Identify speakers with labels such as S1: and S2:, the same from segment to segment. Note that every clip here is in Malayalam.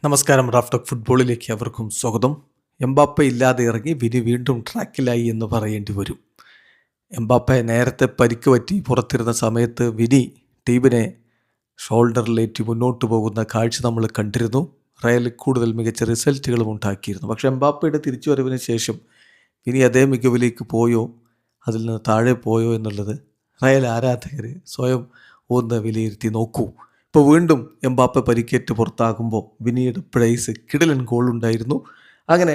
S1: നമസ്കാരം. റാഫ് ടോക്ക് ഫുട്ബോളിലേക്ക് അവർക്കും സ്വാഗതം. എംബാപ്പെ ഇല്ലാതെ ഇറങ്ങി വിനി വീണ്ടും ട്രാക്കിലായി എന്ന് പറയേണ്ടി വരും. എംബാപ്പെ നേരത്തെ പരിക്ക് പറ്റി പുറത്തിരുന്ന സമയത്ത് വിനി ടീമിനെ ഷോൾഡറിലേറ്റി മുന്നോട്ട് പോകുന്ന കാഴ്ച നമ്മൾ കണ്ടിരുന്നു. റയൽ കൂടുതൽ മികച്ച റിസൾട്ടുകളും ഉണ്ടാക്കിയിരുന്നു. പക്ഷേ എംബാപ്പയുടെ തിരിച്ചുവരവിന് ശേഷം വിനി അതേ മികവിലേക്ക് പോയോ, അതിൽ നിന്ന് താഴെ പോയോ എന്നുള്ളത് റയൽ ആരാധകർ സ്വയം ഒന്ന് വിലയിരുത്തി നോക്കൂ. ഇപ്പോൾ വീണ്ടും എംബാപ്പെ പരിക്കേറ്റ് പുറത്താകുമ്പോൾ വിനിയുടെ പ്രൈസ് കിടിലൻ ഗോളുണ്ടായിരുന്നു. അങ്ങനെ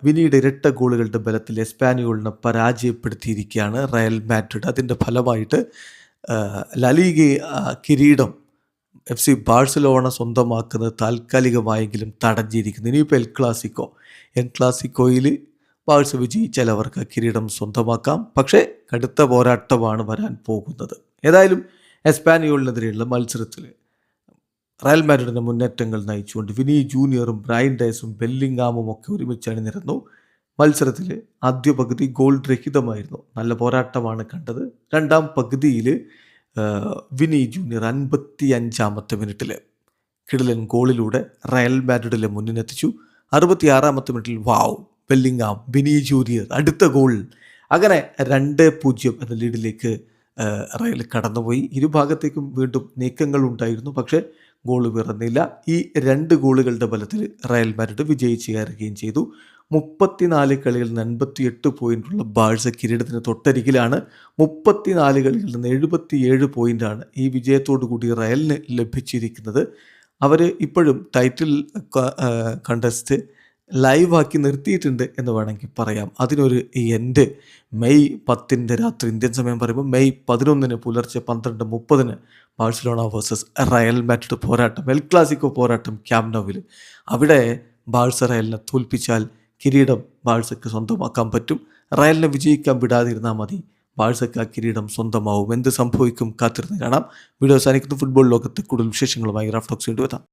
S1: വിനിയുടെ ഇരട്ട ഗോളുകളുടെ ബലത്തിൽ എസ്പാനിയോളിനെ പരാജയപ്പെടുത്തിയിരിക്കുകയാണ് റയൽ മാഡ്രിഡ്. അതിൻ്റെ ഫലമായിട്ട് ലലീഗ കിരീടം FC ബാഴ്സലോണ സ്വന്തമാക്കുന്നത് താൽക്കാലികമായെങ്കിലും തടഞ്ഞിരിക്കുന്നു. ഇനിയിപ്പോൾ എൽ ക്ലാസിക്കോയിൽ ബാഴ്സ വിജയിച്ചാൽ അവർക്ക് കിരീടം സ്വന്തമാക്കാം. പക്ഷേ കടുത്ത പോരാട്ടമാണ് വരാൻ പോകുന്നത്. ഏതായാലും എസ്പാനിയോളിനെതിരെയുള്ള മത്സരത്തിൽ റയൽ മാഡ്രിഡിൻ്റെ മുന്നേറ്റങ്ങൾ നയിച്ചുകൊണ്ട് വിനി ജൂനിയറും ബ്രൈൻ ഡയസും ബെല്ലിംഗാമും ഒക്കെ ഒരുമിച്ച് അണിനിരന്നു. മത്സരത്തിൽ ആദ്യ പകുതി ഗോൾ രഹിതമായിരുന്നു. നല്ല പോരാട്ടമാണ് കണ്ടത്. രണ്ടാം പകുതിയിൽ വിനി ജൂനിയർ 55-ാമത്തെ മിനിറ്റിൽ കിടിലൻ ഗോളിലൂടെ റയൽ മാഡ്രിഡിലെ മുന്നിലെത്തിച്ചു. 66-ാമത്തെ മിനിറ്റിൽ ബെല്ലിംഗാം, വിനി ജൂനിയർ അടുത്ത ഗോൾ. അങ്ങനെ 2-0 എന്ന ലീഡിലേക്ക് റയൽ കടന്നുപോയി. ഇരുഭാഗത്തേക്കും വീണ്ടും നീക്കങ്ങൾ ഉണ്ടായിരുന്നു, പക്ഷേ ഗോൾ പിറന്നില്ല. ഈ 2 ഗോളുകളുടെ ബലത്തിൽ റയൽ മാഡ്രിഡ് വിജയിച്ച് കയറുകയും ചെയ്തു. 34 കളികളിൽ നിന്ന് 58 പോയിൻ്റുള്ള ബാഴ്സ കിരീടത്തിന് തൊട്ടരികിലാണ്. 34 കളികളിൽ നിന്ന് 77 പോയിൻ്റാണ് ഈ വിജയത്തോടു കൂടി റയലിന് ലഭിച്ചിരിക്കുന്നത്. അവർ ഇപ്പോഴും ടൈറ്റിൽ കണ്ടസ്റ്റ് ലൈവാക്കി നിർത്തിയിട്ടുണ്ട് എന്ന് വേണമെങ്കിൽ പറയാം. അതിനൊരു എൻഡ് മെയ് 10 രാത്രി ഇന്ത്യൻ സമയം പറയുമ്പോൾ മെയ് 11 പുലർച്ചെ 12:30 ബാഴ്സലോണ വേഴ്സസ് റയൽ മാഡ്രിഡ് പോരാട്ടം, എൽ ക്ലാസിക്കോ പോരാട്ടം ക്യാമ്പ് നൗവിൽ. അവിടെ ബാഴ്സ റയലിനെ തോൽപ്പിച്ചാൽ കിരീടം ബാഴ്സയ്ക്ക് സ്വന്തമാക്കാൻ പറ്റും. റയലിനെ വിജയിക്കാൻ വിടാതിരുന്നാൽ മതി, ബാഴ്സയ്ക്ക് ആ കിരീടം സ്വന്തമാവും. എന്ത് സംഭവിക്കും കാത്തിരുന്ന് കാണാം. വീഡിയോ അവസാനിക്കുന്ന ഫുട്ബോൾ ലോകത്ത് കൂടുതൽ വിശേഷങ്ങളുമായി റാഫ് ടോക്സ് വീണ്ടും എത്താം.